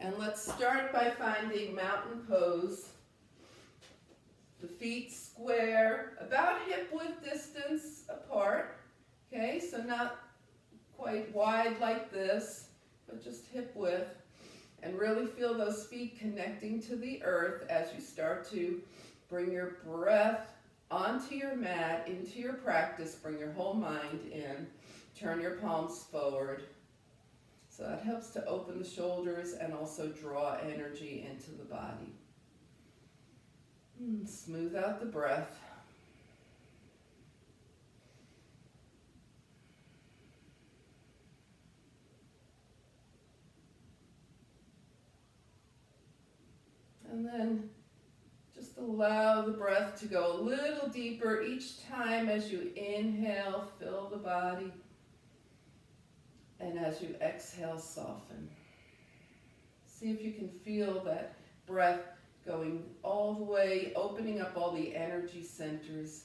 And let's start by finding mountain pose. The feet square, about hip width distance apart. Okay, so not quite wide like this, but just hip width. And really feel those feet connecting to the earth as you start to bring your breath onto your mat, into your practice. Bring your whole mind in. Turn your palms forward. So that helps to open the shoulders and also draw energy into the body. Smooth out the breath. And then just allow the breath to go a little deeper each time as you inhale, fill the body. And as you exhale, soften. See if you can feel that breath going all the way, opening up all the energy centers.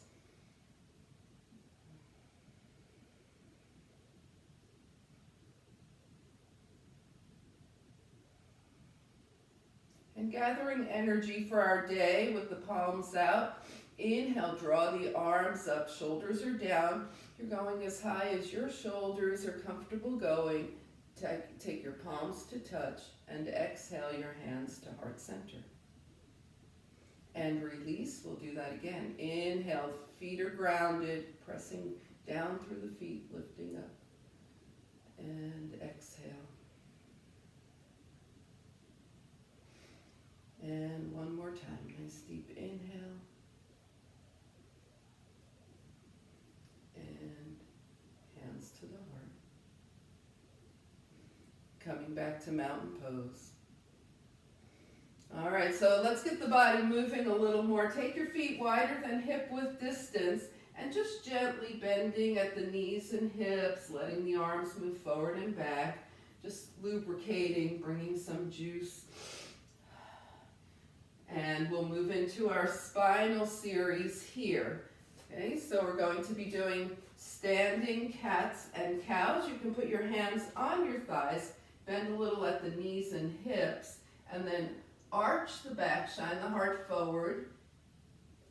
And gathering energy for our day with the palms out. Inhale, draw the arms up, shoulders are down. You're going as high as your shoulders are comfortable going. Take your palms to touch and exhale your hands to heart center. And release, we'll do that again. Inhale, feet are grounded, pressing down through the feet, lifting up. And exhale. And one more time, nice deep inhale. And hands to the heart. Coming back to mountain pose. All right, so let's get the body moving a little more. Take your feet wider than hip width distance and just gently bending at the knees and hips, letting the arms move forward and back, just lubricating, bringing some juice. And we'll move into our spinal series here. Okay, so we're going to be doing standing cats and cows. You can put your hands on your thighs, bend a little at the knees and hips, and then arch the back, shine the heart forward,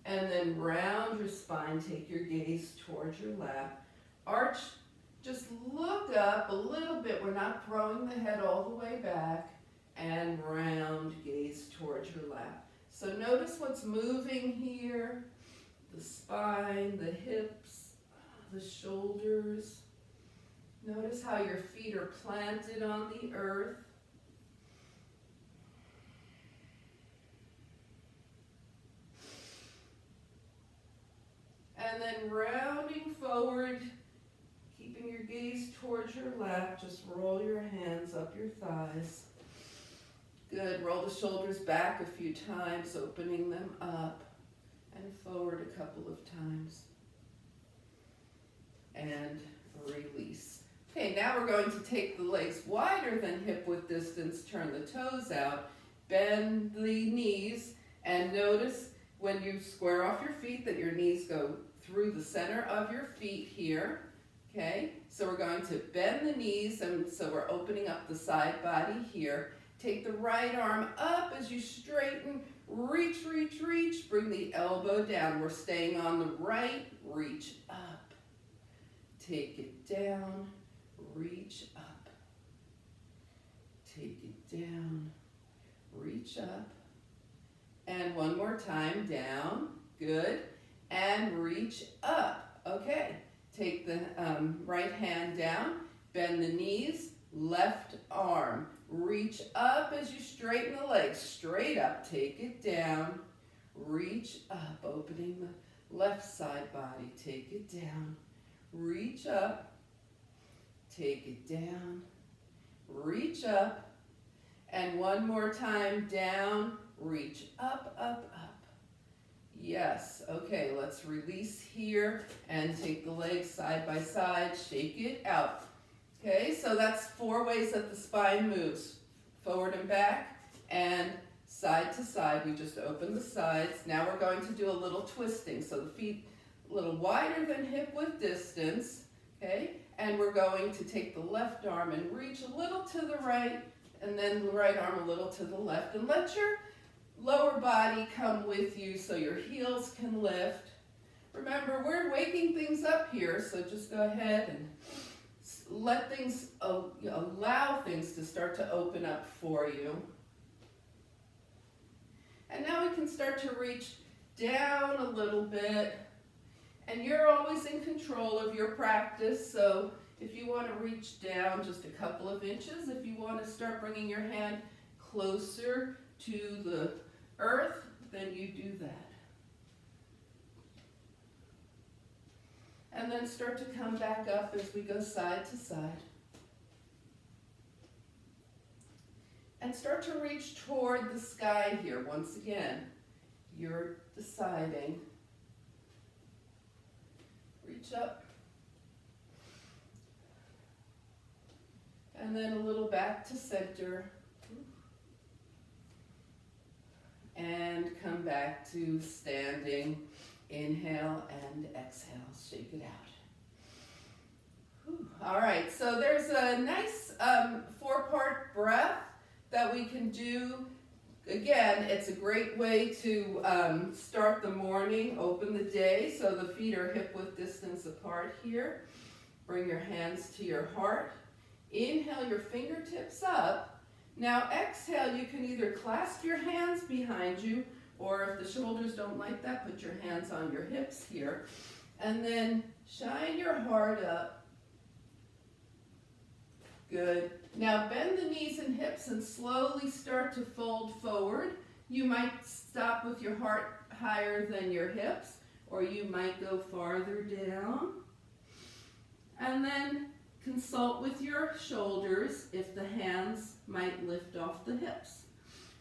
and then round your spine, take your gaze towards your lap. Arch, just look up a little bit, we're not throwing the head all the way back, and round, gaze towards your lap. So notice what's moving here, the spine, the hips, the shoulders. Notice how your feet are planted on the earth. And then rounding forward, keeping your gaze towards your lap, just roll your hands up your thighs. Good, roll the shoulders back a few times, opening them up and forward a couple of times. And release. Okay, now we're going to take the legs wider than hip width distance, turn the toes out, bend the knees, and notice when you square off your feet that your knees go through the center of your feet here. Okay, so we're going to bend the knees, and so we're opening up the side body here. Take the right arm up as you straighten, reach, reach, reach, bring the elbow down. We're staying on the right, reach up. Take it down, reach up. Take it down, reach up. And one more time, down, good. And reach up, okay. Take the right hand down, bend the knees, left arm. Reach up as you straighten the legs, straight up, take it down, reach up, opening the left side body, take it down, reach up, take it down, reach up, and one more time, down, reach up, up, up. Yes, okay, let's release here and take the legs side by side, shake it out. Okay, so that's 4 ways that the spine moves. Forward and back, and side to side. We just opened the sides. Now we're going to do a little twisting. So the feet a little wider than hip width distance, okay? And we're going to take the left arm and reach a little to the right And then the right arm a little to the left. And let your lower body come with you so your heels can lift. Remember, we're waking things up here, so just go ahead and let things, allow things to start to open up for you. And now we can start to reach down a little bit. And you're always in control of your practice, so if you want to reach down just a couple of inches, if you want to start bringing your hand closer to the earth, then you do that. And then start to come back up as we go side to side. And start to reach toward the sky here. Once again, you're deciding. Reach up. And then a little back to center. And come back to standing. Inhale and exhale. Shake it out. Whew. All right, so there's a nice 4-part breath that we can do. Again, it's a great way to start the morning, open the day. So the feet are hip-width distance apart here. Bring your hands to your heart. Inhale your fingertips up. Now exhale, you can either clasp your hands behind you, or if the shoulders don't like that, put your hands on your hips here. And then shine your heart up. Good. Now bend the knees and hips and slowly start to fold forward. You might stop with your heart higher than your hips, or you might go farther down. And then consult with your shoulders if the hands might lift off the hips.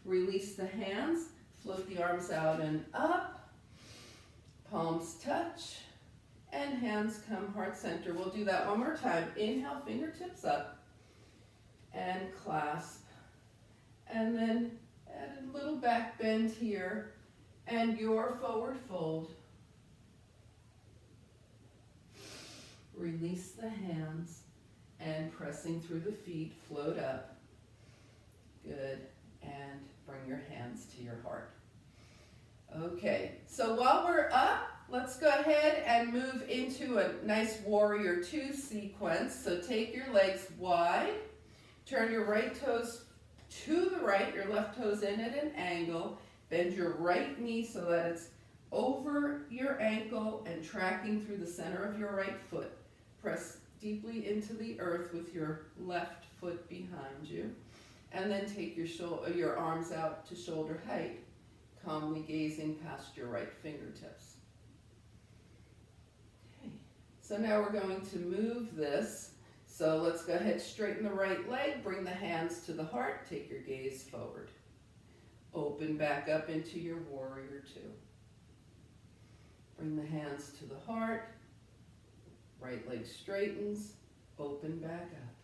Release the hands, float the arms out and up, palms touch, and hands come heart center. We'll do that one more time. Inhale, fingertips up. And clasp, and then add a little back bend here, and your forward fold. Release the hands, and pressing through the feet, float up. Good, and bring your hands to your heart. Okay, so while we're up, let's go ahead and move into a nice warrior 2 sequence. So take your legs wide. Turn your right toes to the right, your left toes in at an angle. Bend your right knee so that it's over your ankle and tracking through the center of your right foot. Press deeply into the earth with your left foot behind you. And then take your arms out to shoulder height, calmly gazing past your right fingertips. Okay, so now we're going to move this. So let's go ahead, straighten the right leg, bring the hands to the heart, take your gaze forward. Open back up into your warrior 2. Bring the hands to the heart, right leg straightens, open back up.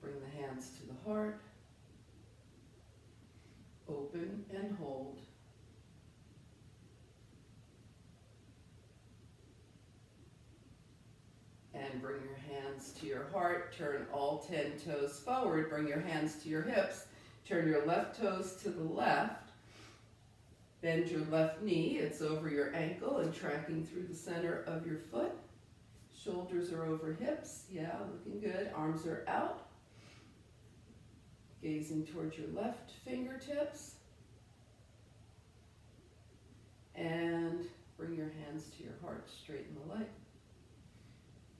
Bring the hands to the heart, open and hold. And bring your hands to your heart, turn all 10 toes forward, bring your hands to your hips, turn your left toes to the left, bend your left knee, it's over your ankle and tracking through the center of your foot. Shoulders are over hips, yeah, looking good, arms are out. Gazing towards your left fingertips. And bring your hands to your heart, straighten the leg.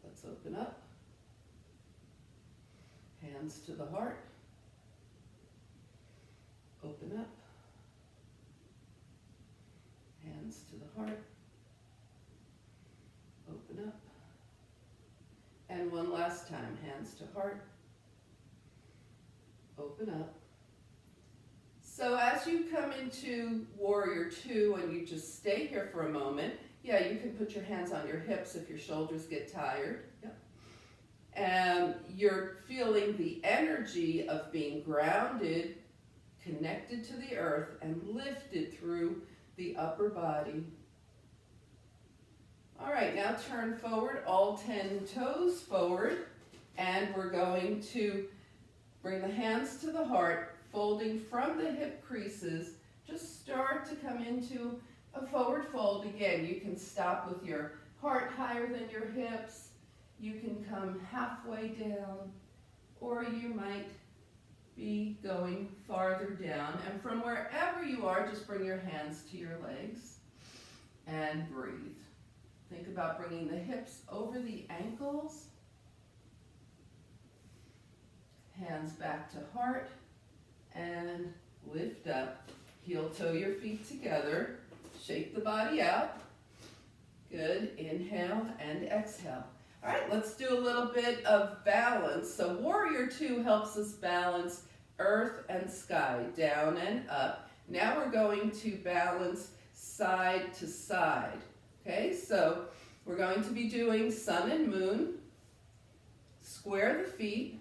Let's open up. Hands to the heart. Open up. Hands to the heart. Open up. And one last time, hands to heart. Open up. So as you come into warrior 2 and you just stay here for a moment, yeah, you can put your hands on your hips if your shoulders get tired. Yep. And you're feeling the energy of being grounded, connected to the earth, and lifted through the upper body. All right, now turn forward, all 10 toes forward, and we're going to Bring the hands to the heart, folding from the hip creases. Just start to come into a forward fold. Again, you can stop with your heart higher than your hips. You can come halfway down, or you might be going farther down. And from wherever you are, just bring your hands to your legs and breathe. Think about bringing the hips over the ankles. Hands back to heart and lift up. Heel toe your feet together. Shake the body out. Good. Inhale and exhale. All right, let's do a little bit of balance. So Warrior Two helps us balance earth and sky, down and up. Now we're going to balance side to side. Okay, so we're going to be doing sun and moon. Square the feet.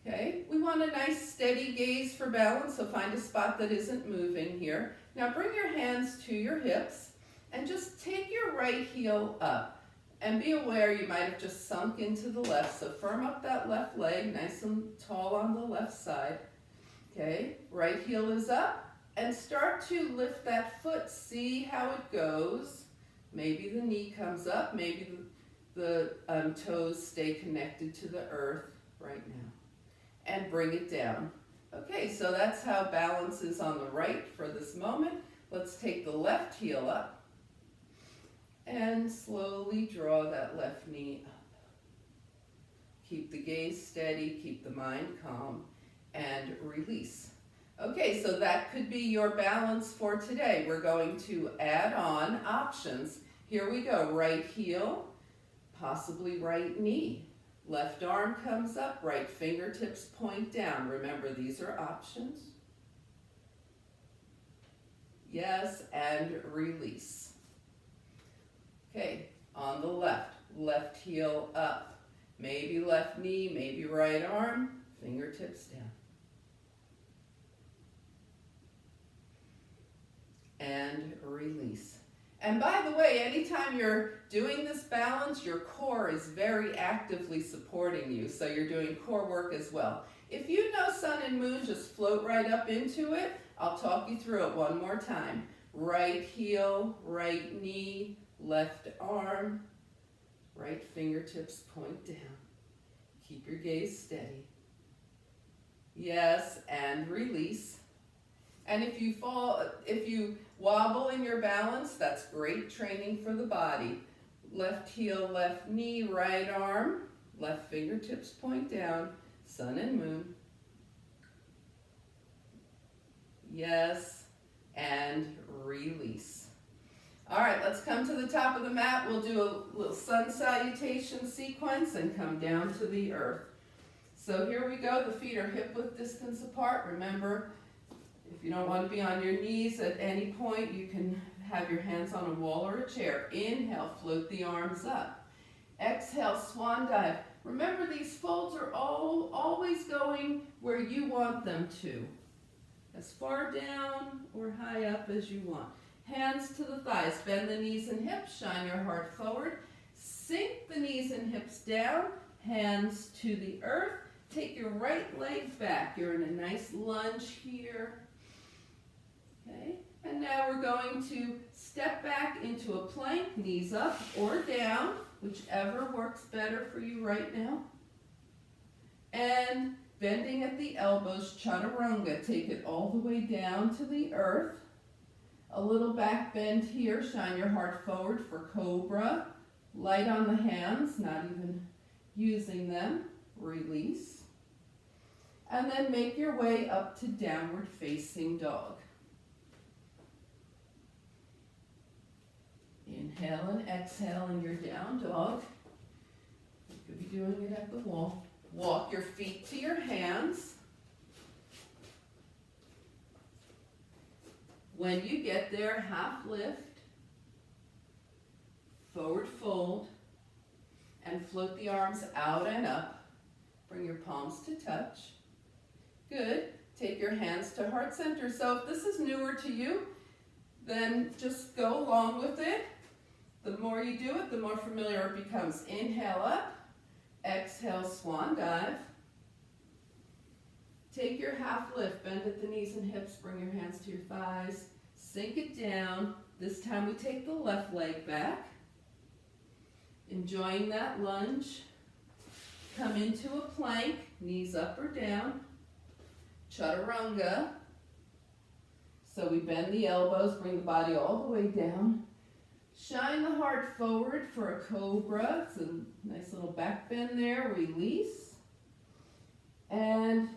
Okay, we want a nice steady gaze for balance, so find a spot that isn't moving here. Now bring your hands to your hips and just take your right heel up. And be aware you might have just sunk into the left, so firm up that left leg, nice and tall on the left side. Okay, right heel is up, and start to lift that foot. See how it goes. Maybe the knee comes up, maybe the toes stay connected to the earth right now. And bring it down. Okay, so that's how balance is on the right for this moment. Let's take the left heel up and slowly draw that left knee up. Keep the gaze steady, keep the mind calm, and release. Okay, so that could be your balance for today. We're going to add on options. Here we go, right heel, possibly right knee. Left arm comes up, right fingertips point down. Remember, these are options. Yes, and release. Okay, on the left, left heel up. Maybe left knee, maybe right arm, fingertips down. And release. And by the way, anytime you're doing this balance, your core is very actively supporting you. So you're doing core work as well. If you know sun and moon, just float right up into it. I'll talk you through it one more time. Right heel, right knee, left arm, right fingertips point down. Keep your gaze steady. Yes, and release. And if you wobble in your balance, that's great training for the body. Left heel, left knee, right arm, left fingertips point down, sun and moon. Yes, and release. All right, let's come to the top of the mat. We'll do a little sun salutation sequence and come down to the earth. So here we go. The feet are hip-width distance apart. Remember, if you don't want to be on your knees at any point, you can have your hands on a wall or a chair. Inhale, float the arms up. Exhale, swan dive. Remember, these folds are always going where you want them to. As far down or high up as you want. Hands to the thighs. Bend the knees and hips. Shine your heart forward. Sink the knees and hips down. Hands to the earth. Take your right leg back. You're in a nice lunge here. Okay, and now we're going to step back into a plank, knees up or down, whichever works better for you right now. And bending at the elbows, chaturanga, take it all the way down to the earth. A little back bend here, shine your heart forward for cobra. Light on the hands, not even using them. Release. And then make your way up to downward facing dog. Inhale and exhale in your down dog. You could be doing it at the wall. Walk your feet to your hands. When you get there, half lift, forward fold, and float the arms out and up. Bring your palms to touch. Good. Take your hands to heart center. So if this is newer to you, then just go along with it. The more you do it, the more familiar it becomes. Inhale up, exhale, swan dive. Take your half lift, bend at the knees and hips, bring your hands to your thighs, sink it down. This time we take the left leg back. Enjoying that lunge. Come into a plank, knees up or down. Chaturanga. So we bend the elbows, bring the body all the way down. Shine the heart forward for a cobra. It's a nice little back bend there. Release. And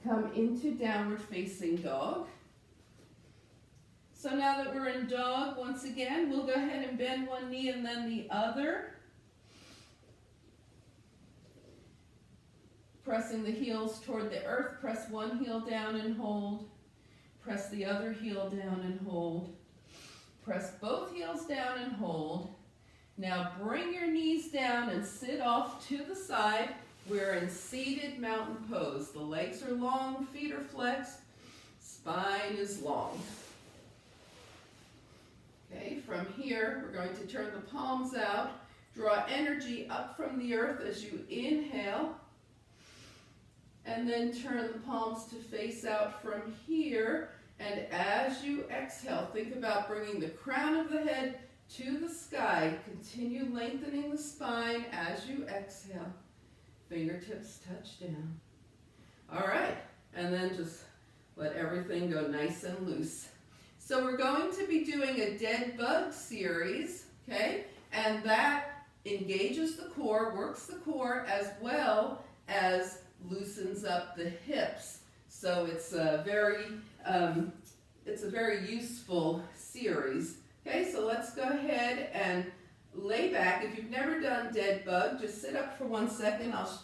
come into downward facing dog. So now that we're in dog, once again, we'll go ahead and bend one knee and then the other. Pressing the heels toward the earth, press one heel down and hold. Press the other heel down and hold. Press both heels down and hold. Now bring your knees down and sit off to the side. We're in seated mountain pose. The legs are long, feet are flexed, spine is long. Okay, from here, we're going to turn the palms out. Draw energy up from the earth as you inhale. And then turn the palms to face out from here. And as you exhale, think about bringing the crown of the head to the sky. Continue lengthening the spine as you exhale. Fingertips touch down. All right, and then just let everything go nice and loose. So we're going to be doing a dead bug series, okay? And that engages the core, works the core, as well as loosens up the hips. So it's a very useful series. Okay, so let's go ahead and lay back. If you've never done dead bug, just sit up for 1 second. I'll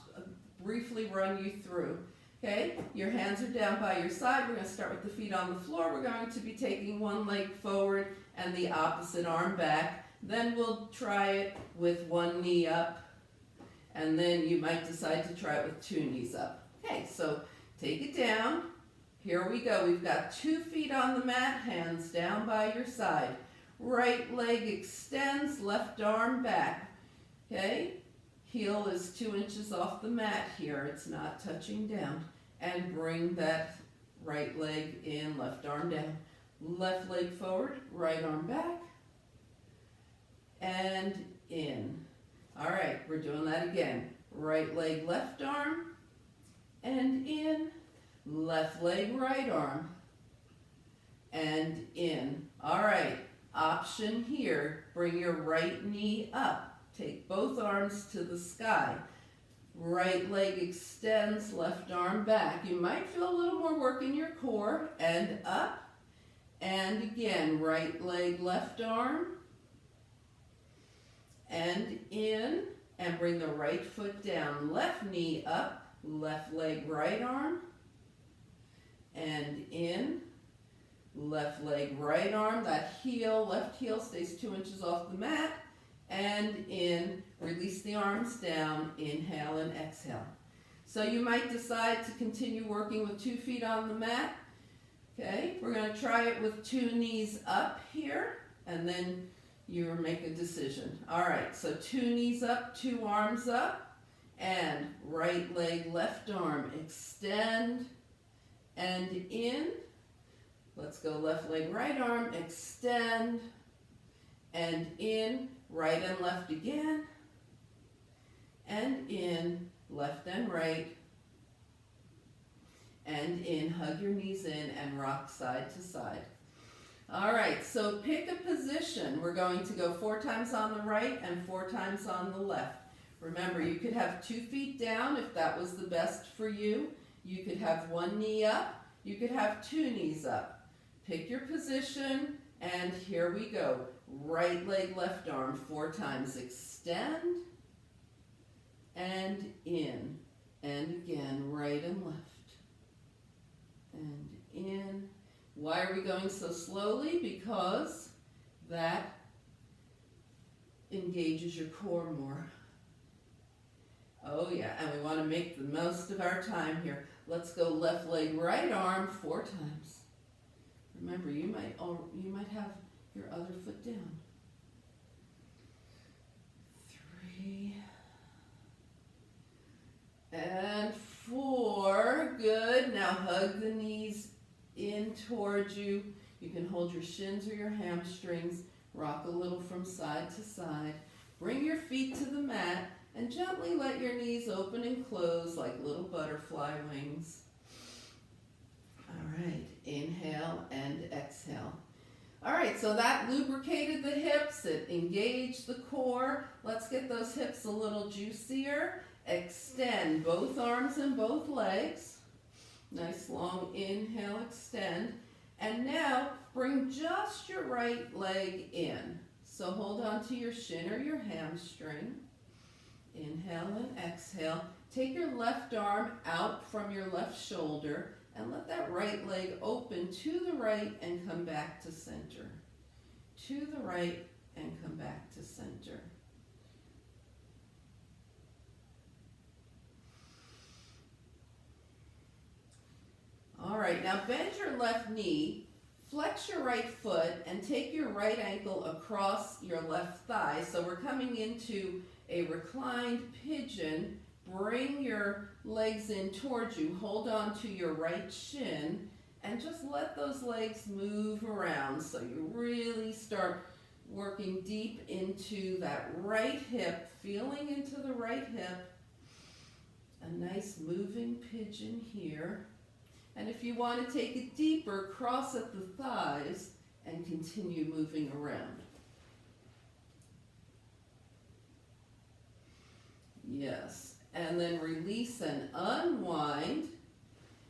briefly run you through. Okay, your hands are down by your side. We're going to start with the feet on the floor. We're going to be taking one leg forward and the opposite arm back. Then we'll try it with one knee up. And then you might decide to try it with two knees up. Okay, so take it down. Here we go. We've got 2 feet on the mat, hands down by your side. Right leg extends, left arm back. Okay, heel is 2 inches off the mat here. It's not touching down. And bring that right leg in, left arm down. Left leg forward, right arm back. And in. All right, we're doing that again. Right leg, left arm, and in. Left leg, right arm, and in. All right, option here. Bring your right knee up. Take both arms to the sky. Right leg extends, left arm back. You might feel a little more work in your core. And up, and again. Right leg, left arm, and in, and bring the right foot down. Left knee up, left leg, right arm, and in. Left leg, right arm. That heel, left heel stays 2 inches off the mat, and in. Release the arms down, inhale and exhale. So you might decide to continue working with 2 feet on the mat. Okay, we're going to try it with 2 knees up here, and then you make a decision. All right, so 2 knees up, 2 arms up, and right leg, left arm, extend and in. Let's go left leg, right arm, extend and in. Right and left again, and in, left and right, and in. Hug your knees in and rock side to side. All right, so pick a position. We're going to go 4 times on the right and 4 times on the left. Remember, you could have 2 feet down if that was the best for you. You could have 1 knee up. You could have 2 knees up. Pick your position, and here we go. Right leg, left arm, 4 times. Extend and in. And again, right and left. And in. Why are we going so slowly? Because that engages your core more. Oh yeah, and we want to make the most of our time here. Let's go left leg, right arm, 4 times. Remember, you might have your other foot down. 3 and 4, good. Now hug the knees in towards you. You can hold your shins or your hamstrings, rock a little from side to side. Bring your feet to the mat and gently let your knees open and close like little butterfly wings. All right, inhale and exhale. All right, so that lubricated the hips, it engaged the core. Let's get those hips a little juicier. Extend both arms and both legs. Nice long inhale, extend. And now bring just your right leg in. So hold on to your shin or your hamstring. Inhale and exhale. Take your left arm out from your left shoulder and let that right leg open to the right and come back to center. To the right and come back to center. All right, now bend your left knee, flex your right foot, and take your right ankle across your left thigh. So we're coming into a reclined pigeon. Bring your legs in towards you. Hold on to your right shin and just let those legs move around. So you really start working deep into that right hip, feeling into the right hip. A nice moving pigeon here. And if you want to take it deeper, cross at the thighs and continue moving around. Yes. And then release and unwind.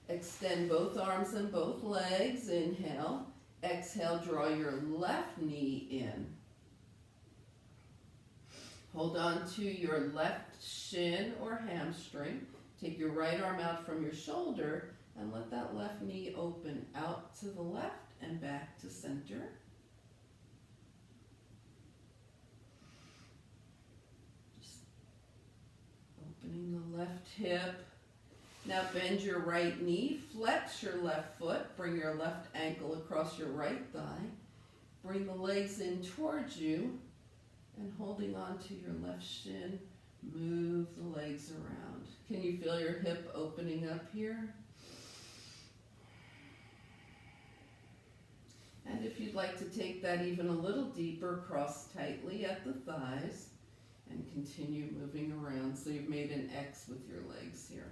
Extend both arms and both legs. Inhale. Exhale, draw your left knee in. Hold on to your left shin or hamstring. Take your right arm out from your shoulder and let that left knee open out to the left and back to center. Just opening the left hip. Now bend your right knee, flex your left foot, bring your left ankle across your right thigh. Bring the legs in towards you and holding on to your left shin, move the legs around. Can you feel your hip opening up here? And if you'd like to take that even a little deeper, cross tightly at the thighs and continue moving around. So you've made an X with your legs here.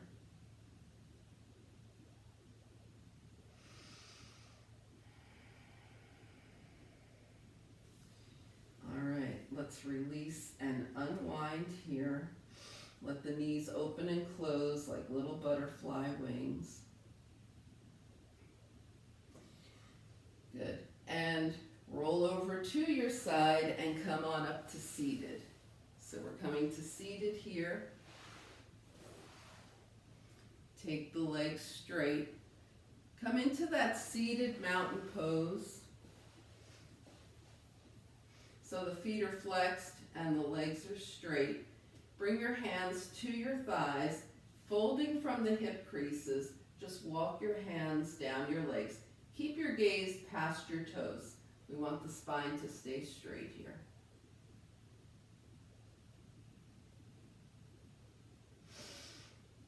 All right, let's release and unwind here. Let the knees open and close like little butterfly wings. Good. And roll over to your side and come on up to seated. So we're coming to seated here. Take the legs straight. Come into that seated mountain pose. So the feet are flexed and the legs are straight. Bring your hands to your thighs, folding from the hip creases. Just walk your hands down your legs. Keep your gaze past your toes. We want the spine to stay straight here.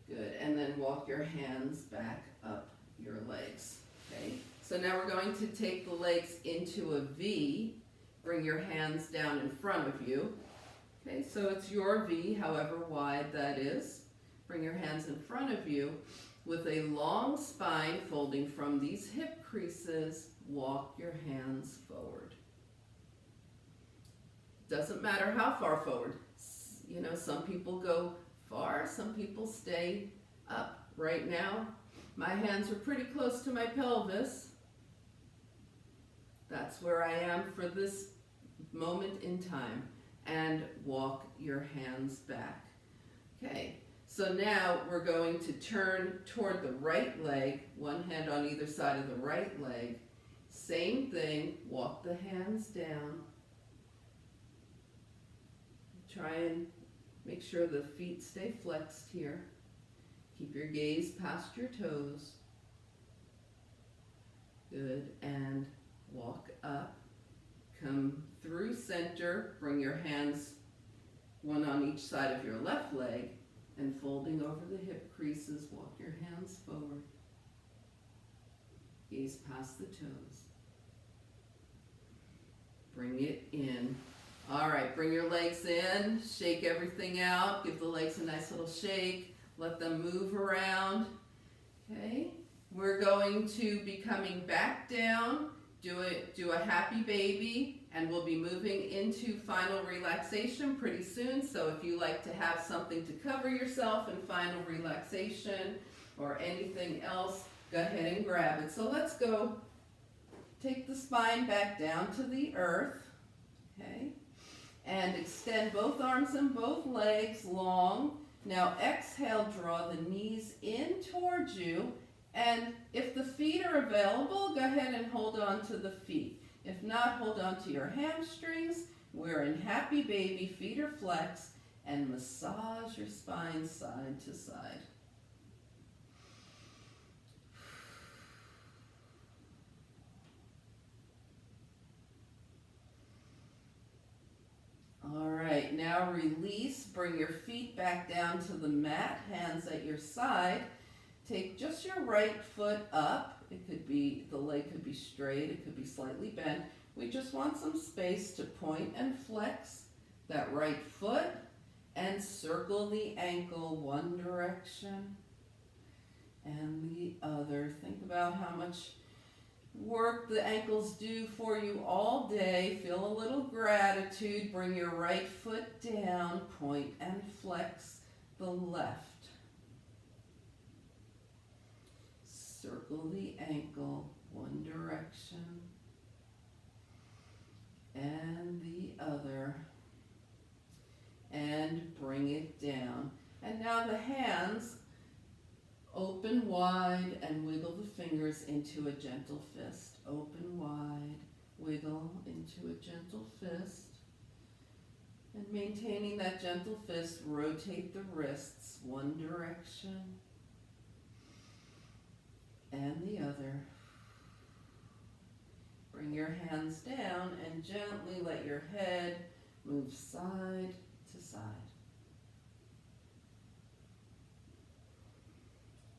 Good, and then walk your hands back up your legs, okay? So now we're going to take the legs into a V. Bring your hands down in front of you. Okay, so it's your V, however wide that is. Bring your hands in front of you. With a long spine folding from these hip creases, walk your hands forward. Doesn't matter how far forward. You know, some people go far, some people stay up. Right now, my hands are pretty close to my pelvis. That's where I am for this moment in time. And walk your hands back. Okay. So now we're going to turn toward the right leg, one hand on either side of the right leg. Same thing, walk the hands down. Try and make sure the feet stay flexed here. Keep your gaze past your toes. Good, and walk up. Come through center, bring your hands one on each side of your left leg. And folding over the hip creases, walk your hands forward. Gaze past the toes. Bring it in. All right, bring your legs in, shake everything out, give the legs a nice little shake, let them move around. Okay, we're going to be coming back down, do a happy baby, and we'll be moving into final relaxation pretty soon. So if you like to have something to cover yourself in final relaxation or anything else, go ahead and grab it. So let's go. Take the spine back down to the earth, okay? And extend both arms and both legs long. Now exhale, draw the knees in towards you. And if the feet are available, go ahead and hold on to the feet. If not, hold on to your hamstrings. We're in happy baby, feet are flexed, and massage your spine side to side. All right, now release, bring your feet back down to the mat, hands at your side. Take just your right foot up. It could be, the leg could be straight, it could be slightly bent. We just want some space to point and flex that right foot and circle the ankle one direction and the other. Think about how much work the ankles do for you all day. Feel a little gratitude. Bring your right foot down, point and flex the left. Circle the ankle one direction and the other, and bring it down. And now the hands open wide and wiggle the fingers into a gentle fist. Open wide, wiggle into a gentle fist. And maintaining that gentle fist, rotate the wrists one direction and the other. Bring your hands down and gently let your head move side to side.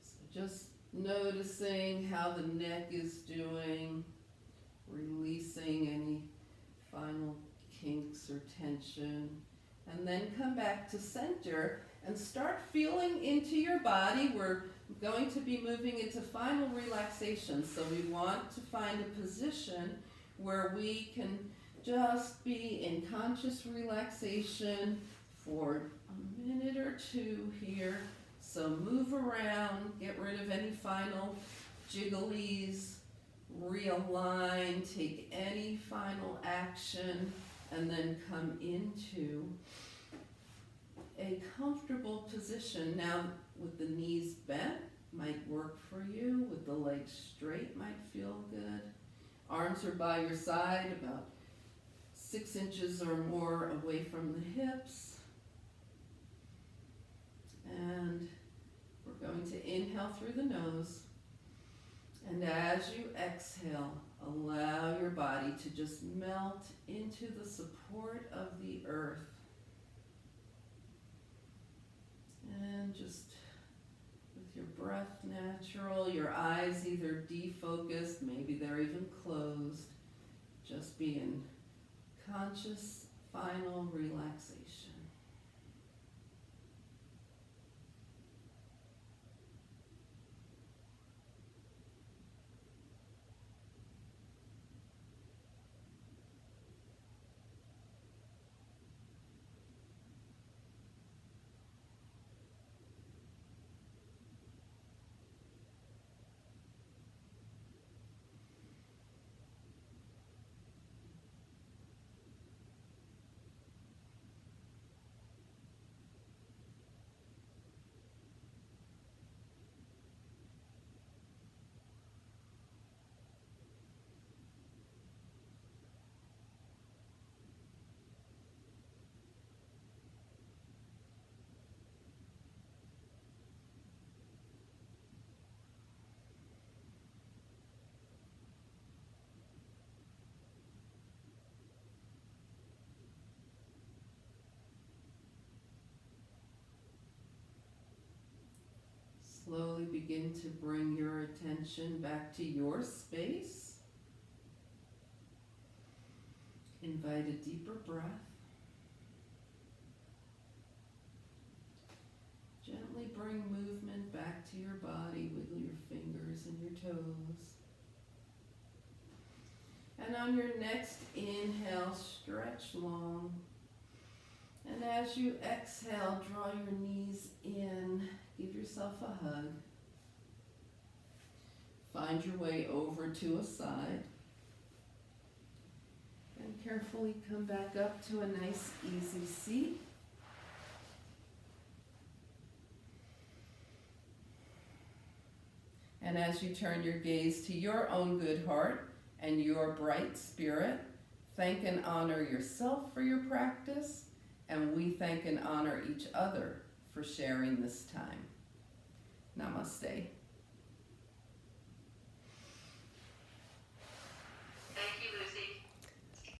So just noticing how the neck is doing, releasing any final kinks or tension, and then come back to center and start feeling into your body. We're going to be moving into final relaxation, so we want to find a position where we can just be in conscious relaxation for a minute or two here. So move around, get rid of any final jigglies, realign, take any final action, and then come into a comfortable position. Now, with the knees bent, might work for you. With the legs straight, might feel good. Arms are by your side, about 6 inches or more away from the hips. And we're going to inhale through the nose. And as you exhale, allow your body to just melt into the support of the earth. And just with your breath natural, your eyes either defocused, maybe they're even closed. Just be in conscious final relaxation. begin to bring your attention back to your space, invite a deeper breath. Gently bring movement back to your body. Wiggle your fingers and your toes. And on your next inhale, stretch long. And as you exhale, draw your knees in. Give yourself a hug. Find your way over to a side. And carefully come back up to a nice, easy seat. And as you turn your gaze to your own good heart and your bright spirit, thank and honor yourself for your practice, and we thank and honor each other for sharing this time. Namaste.